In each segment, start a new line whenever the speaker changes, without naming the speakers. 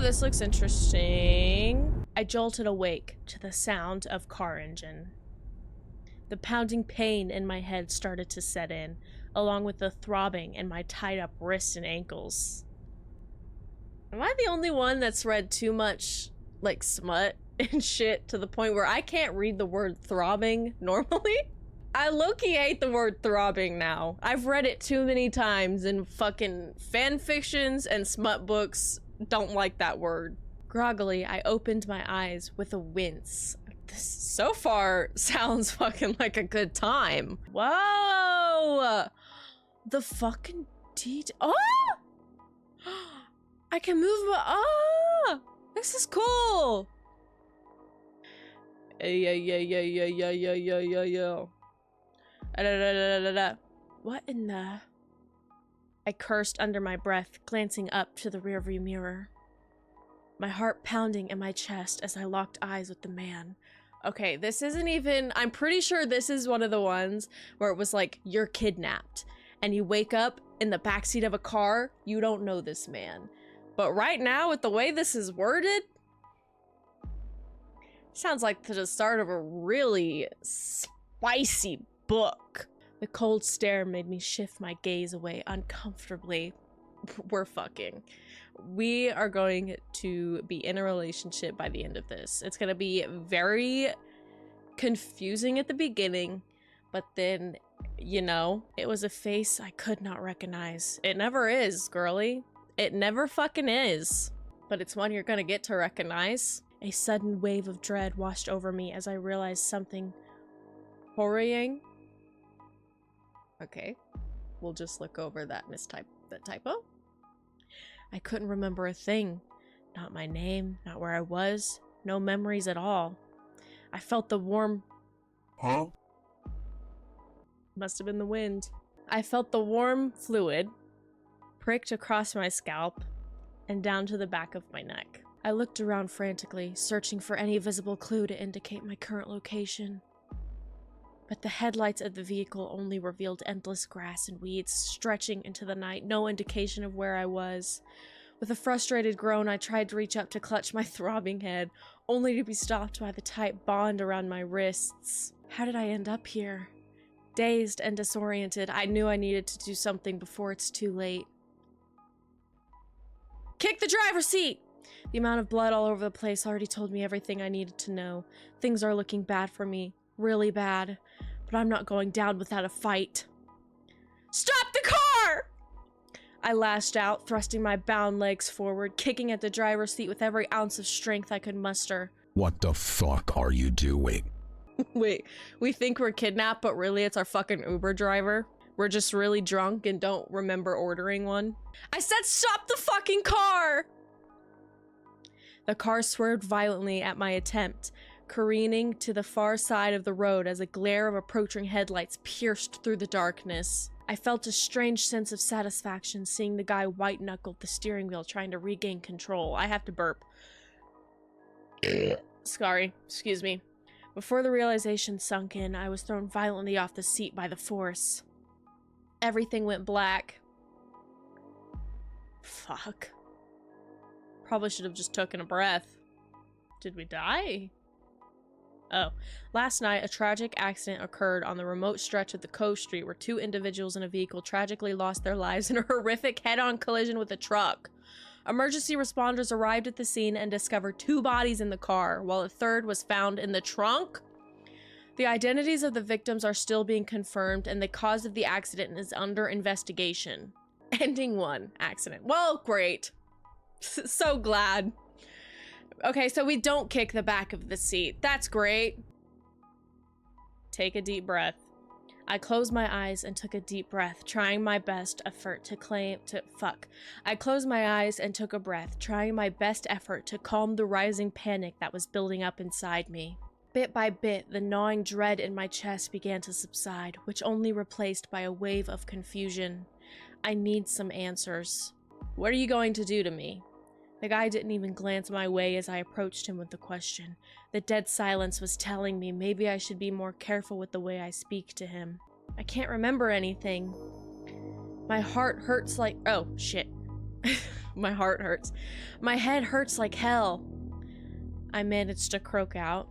this looks interesting. I jolted awake to the sound of car engine. The pounding pain in my head started to set in, along with the throbbing in my tied-up wrists and ankles. Am I the only one that's read too much, like, smut and shit to the point where I can't read the word throbbing normally? I low-key hate the word throbbing now. I've read it too many times in fucking fan fictions and smut books. Don't like that word. Groggily, I opened my eyes with a wince. This so far sounds fucking like a good time. Whoa! The fucking oh! I can move my this is cool. Yo. What in the? I cursed under my breath, glancing up to the rearview mirror. My heart pounding in my chest as I locked eyes with the man. Okay, this isn't even, I'm pretty sure this is one of the ones where it was like, you're kidnapped, and you wake up in the backseat of a car, you don't know this man. But right now, with the way this is worded, sounds like the start of a really spicy book. The cold stare made me shift my gaze away uncomfortably. We're fucking. We are going to be in a relationship by the end of this. It's gonna be very confusing at the beginning, but then, you know, it was a face I could not recognize. It never is, girly. It never fucking is. But it's one you're gonna get to recognize. A sudden wave of dread washed over me as I realized something worrying. Okay, we'll just look over that typo. I couldn't remember a thing. Not my name, not where I was, no memories at all. I felt the warm...
Huh?
Must have been the wind. I felt the warm fluid pricked across my scalp and down to the back of my neck. I looked around frantically, searching for any visible clue to indicate my current location. But the headlights of the vehicle only revealed endless grass and weeds stretching into the night, no indication of where I was. With a frustrated groan, I tried to reach up to clutch my throbbing head, only to be stopped by the tight bond around my wrists. How did I end up here? Dazed and disoriented, I knew I needed to do something before it's too late. Kick the driver's seat! The amount of blood all over the place already told me everything I needed to know. Things are looking bad for me. Really bad. But I'm not going down without a fight. Stop the car! I lashed out, thrusting my bound legs forward, kicking at the driver's seat with every ounce of strength I could muster.
What the fuck are you doing?
Wait, we think we're kidnapped, but really it's our fucking Uber driver? We're just really drunk and don't remember ordering one? I said stop the fucking car! The car swerved violently at my attempt, careening to the far side of the road as a glare of approaching headlights pierced through the darkness. I felt a strange sense of satisfaction seeing the guy white-knuckled the steering wheel trying to regain control. I have to burp. Sorry, excuse me. Before the realization sunk in, I was thrown violently off the seat by the force. Everything went black. Fuck. Probably should have just taken a breath. Did we die? Oh. Last night, a tragic accident occurred on the remote stretch of the coast street where two individuals in a vehicle tragically lost their lives in a horrific head-on collision with a truck. Emergency responders arrived at the scene and discovered two bodies in the car, while a third was found in the trunk. The identities of the victims are still being confirmed, and the cause of the accident is under investigation. Ending one accident. Well, great. So glad. Okay, so we don't kick the back of the seat. That's great. Take a deep breath. I closed my eyes and took a deep breath, trying my best effort I closed my eyes and took a breath, trying my best effort to calm the rising panic that was building up inside me. Bit by bit, the gnawing dread in my chest began to subside, which only replaced by a wave of confusion. I need some answers. What are you going to do to me? The guy didn't even glance my way as I approached him with the question. The dead silence was telling me maybe I should be more careful with the way I speak to him. I can't remember anything. My heart hurts like— oh, shit. My heart hurts. My head hurts like hell. I managed to croak out.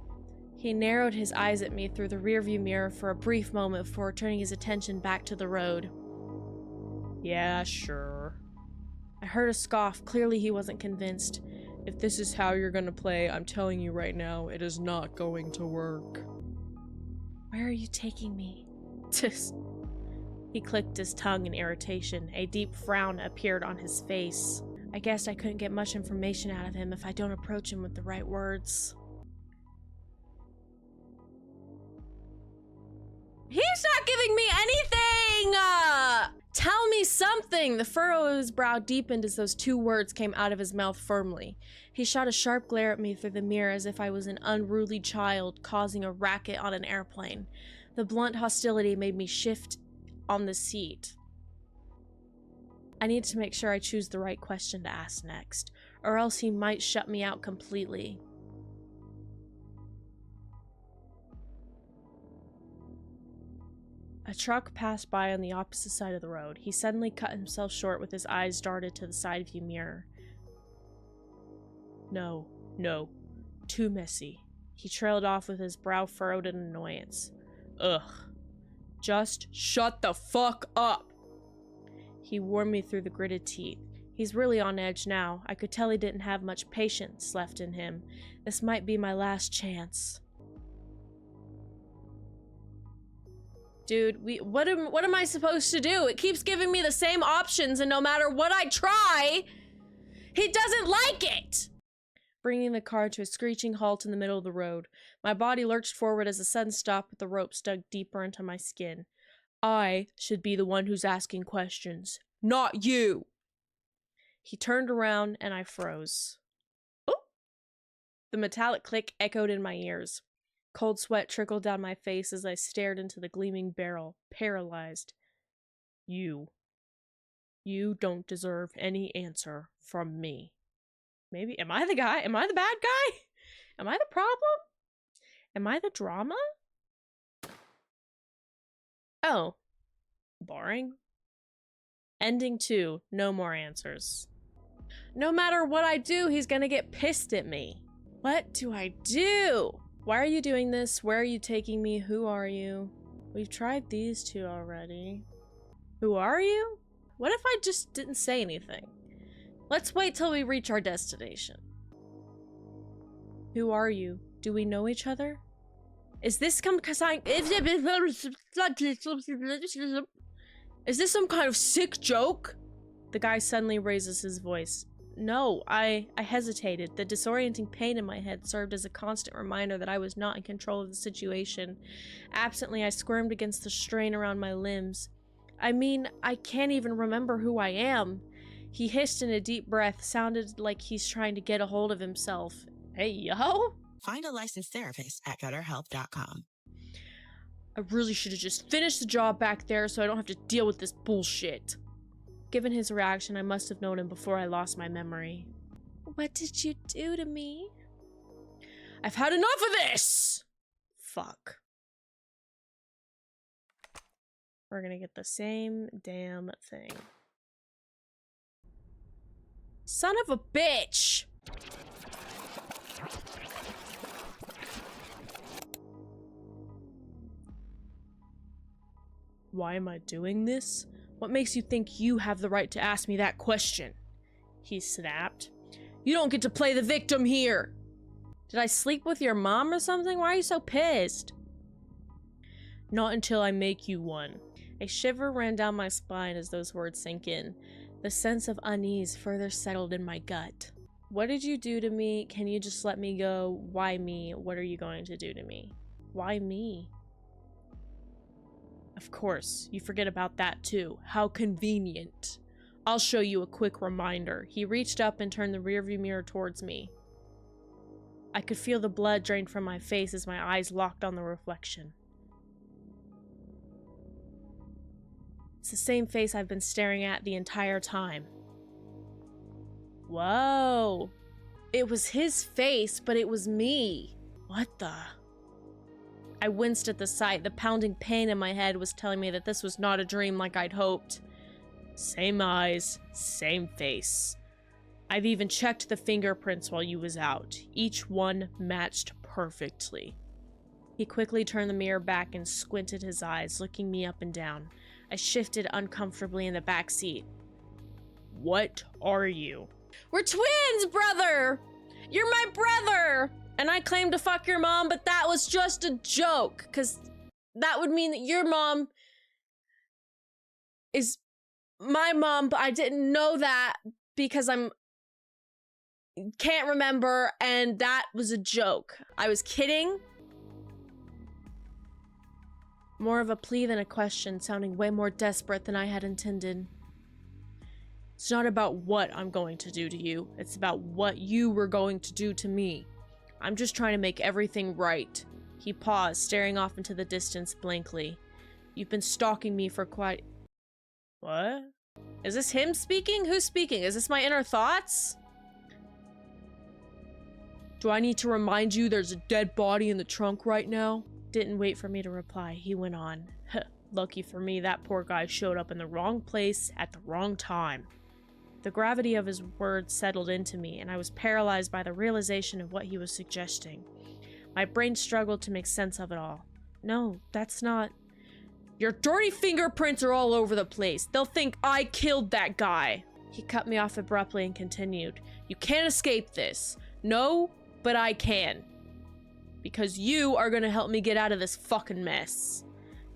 He narrowed his eyes at me through the rearview mirror for a brief moment before turning his attention back to the road. Yeah, sure. I heard a scoff. Clearly he wasn't convinced. If this is how you're gonna play, I'm telling you right now, it is not going to work. Where are you taking me? He clicked his tongue in irritation. A deep frown appeared on his face. I guess I couldn't get much information out of him if I don't approach him with the right words. He's not giving me anything! Tell me something! The furrow of his brow deepened as those two words came out of his mouth firmly. He shot a sharp glare at me through the mirror as if I was an unruly child causing a racket on an airplane. The blunt hostility made me shift on the seat. I need to make sure I choose the right question to ask next, or else he might shut me out completely. A truck passed by on the opposite side of the road. He suddenly cut himself short with his eyes darted to the side view mirror. No, too messy. He trailed off with his brow furrowed in annoyance. Ugh. Just shut the fuck up! He warned me through the gritted teeth. He's really on edge now. I could tell he didn't have much patience left in him. This might be my last chance. Dude, what am I supposed to do? It keeps giving me the same options, and no matter what I try, he doesn't like it! Bringing the car to a screeching halt in the middle of the road. My body lurched forward as a sudden stop with the rope dug deeper into my skin. I should be the one who's asking questions, not you! He turned around and I froze. Oh! The metallic click echoed in my ears. Cold sweat trickled down my face as I stared into the gleaming barrel, paralyzed. You don't deserve any answer from me. Maybe, am I the guy? Am I the bad guy? Am I the problem? Am I the drama? Oh. Boring. Ending 2. No more answers. No matter what I do, he's gonna get pissed at me. What do I do? Why are you doing this? Where are you taking me? Who are you? We've tried these two already. Who are you? What if I just didn't say anything? Let's wait till we reach our destination. Who are you? Do we know each other? Is this some kind of sick joke? The guy suddenly raises his voice. No, I hesitated. The disorienting pain in my head served as a constant reminder that I was not in control of the situation. Absently, I squirmed against the strain around my limbs. I mean, I can't even remember who I am. He hissed in a deep breath, sounded like he's trying to get a hold of himself. Hey, yo!
Find a licensed therapist at BetterHelp.com.
I really should have just finished the job back there so I don't have to deal with this bullshit. Given his reaction, I must have known him before I lost my memory. What did you do to me? I've had enough of this! Fuck. We're gonna get the same damn thing. Son of a bitch! Why am I doing this? What makes you think you have the right to ask me that question? He snapped. You don't get to play the victim here! Did I sleep with your mom or something? Why are you so pissed? Not until I make you one. A shiver ran down my spine as those words sank in. The sense of unease further settled in my gut. What did you do to me? Can you just let me go? Why me? What are you going to do to me? Why me? Of course, you forget about that too. How convenient. I'll show you a quick reminder. He reached up and turned the rearview mirror towards me. I could feel the blood drain from my face as my eyes locked on the reflection. It's the same face I've been staring at the entire time. Whoa. It was his face, but it was me. What the? I winced at the sight. The pounding pain in my head was telling me that this was not a dream like I'd hoped. Same eyes, same face. I've even checked the fingerprints while you was out. Each one matched perfectly. He quickly turned the mirror back and squinted his eyes, looking me up and down. I shifted uncomfortably in the back seat. What are you? We're twins, brother! You're my brother! And I claim to fuck your mom, but that was just a joke, because that would mean that your mom is my mom, but I didn't know that because can't remember, and that was a joke. I was kidding. More of a plea than a question, sounding way more desperate than I had intended. It's not about what I'm going to do to you. It's about what you were going to do to me. I'm just trying to make everything right. He paused, staring off into the distance blankly. You've been stalking me for quite... What? Is this him speaking? Who's speaking? Is this my inner thoughts? Do I need to remind you there's a dead body in the trunk right now? Didn't wait for me to reply. He went on. Lucky for me, that poor guy showed up in the wrong place at the wrong time. The gravity of his words settled into me, and I was paralyzed by the realization of what he was suggesting. My brain struggled to make sense of it all. No, that's not... Your dirty fingerprints are all over the place. They'll think I killed that guy. He cut me off abruptly and continued. You can't escape this. No, but I can. Because you are gonna help me get out of this fucking mess.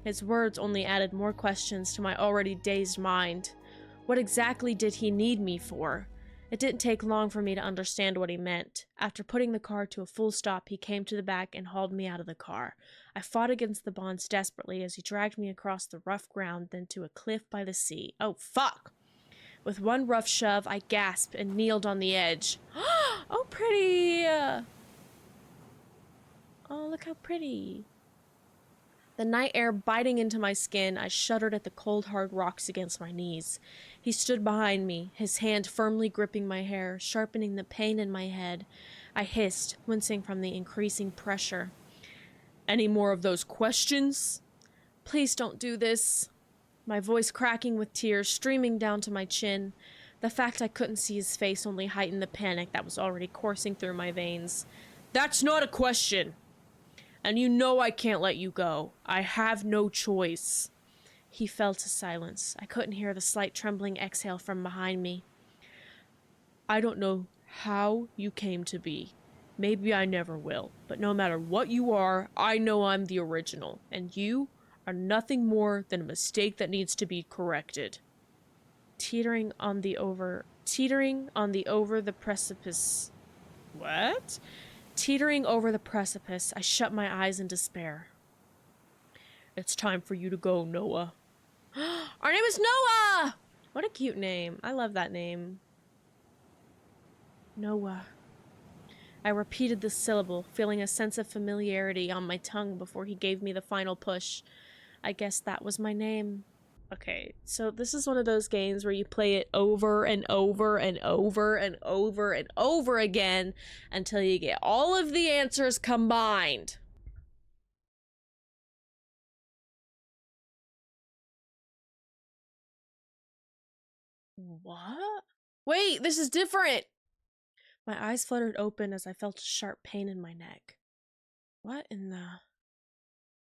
His words only added more questions to my already dazed mind. What exactly did he need me for? It didn't take long for me to understand what he meant. After putting the car to a full stop, he came to the back and hauled me out of the car. I fought against the bonds desperately as he dragged me across the rough ground, then to a cliff by the sea. Oh, fuck! With one rough shove, I gasped and kneeled on the edge. Oh, pretty! Oh, look how pretty. The night air biting into my skin, I shuddered at the cold, hard rocks against my knees. He stood behind me, his hand firmly gripping my hair, sharpening the pain in my head. I hissed, wincing from the increasing pressure. Any more of those questions? Please don't do this. My voice cracking with tears streaming down to my chin. The fact I couldn't see his face only heightened the panic that was already coursing through my veins. That's not a question. And you know I can't let you go. I have no choice. He fell to silence. I couldn't hear the slight trembling exhale from behind me. I don't know how you came to be. Maybe I never will. But no matter what you are, I know I'm the original. And you are nothing more than a mistake that needs to be corrected. Teetering on the over the precipice. What? Teetering over the precipice, I shut my eyes in despair. It's time for you to go, Noah. Our name is Noah! What a cute name. I love that name. Noah. I repeated the syllable, feeling a sense of familiarity on my tongue before he gave me the final push. I guess that was my name. Okay, so this is one of those games where you play it over and over and over and over and over again until you get all of the answers combined. What? Wait, this is different! My eyes fluttered open as I felt a sharp pain in my neck. What in the...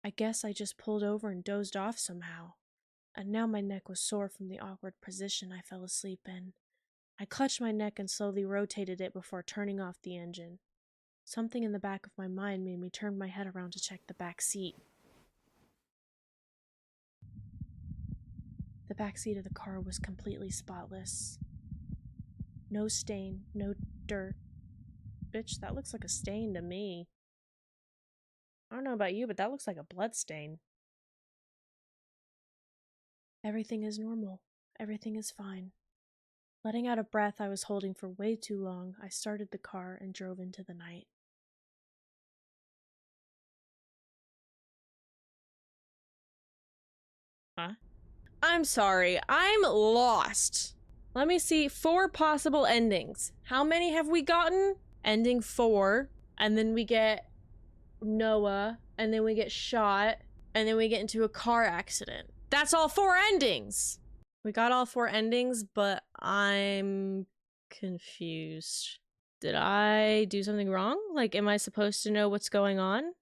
I guess I just pulled over and dozed off somehow. And now my neck was sore from the awkward position I fell asleep in. I clutched my neck and slowly rotated it before turning off the engine. Something in the back of my mind made me turn my head around to check the back seat. The back seat of the car was completely spotless. No stain, no dirt. Bitch, that looks like a stain to me. I don't know about you, but that looks like a blood stain. Everything is normal. Everything is fine. Letting out a breath I was holding for way too long, I started the car and drove into the night. Huh? I'm sorry, I'm lost. Let me see, 4 possible endings. How many have we gotten? Ending 4, and then we get Noah, and then we get shot, and then we get into a car accident. That's all 4 endings! We got all 4 endings, but I'm confused. Did I do something wrong? Like, am I supposed to know what's going on?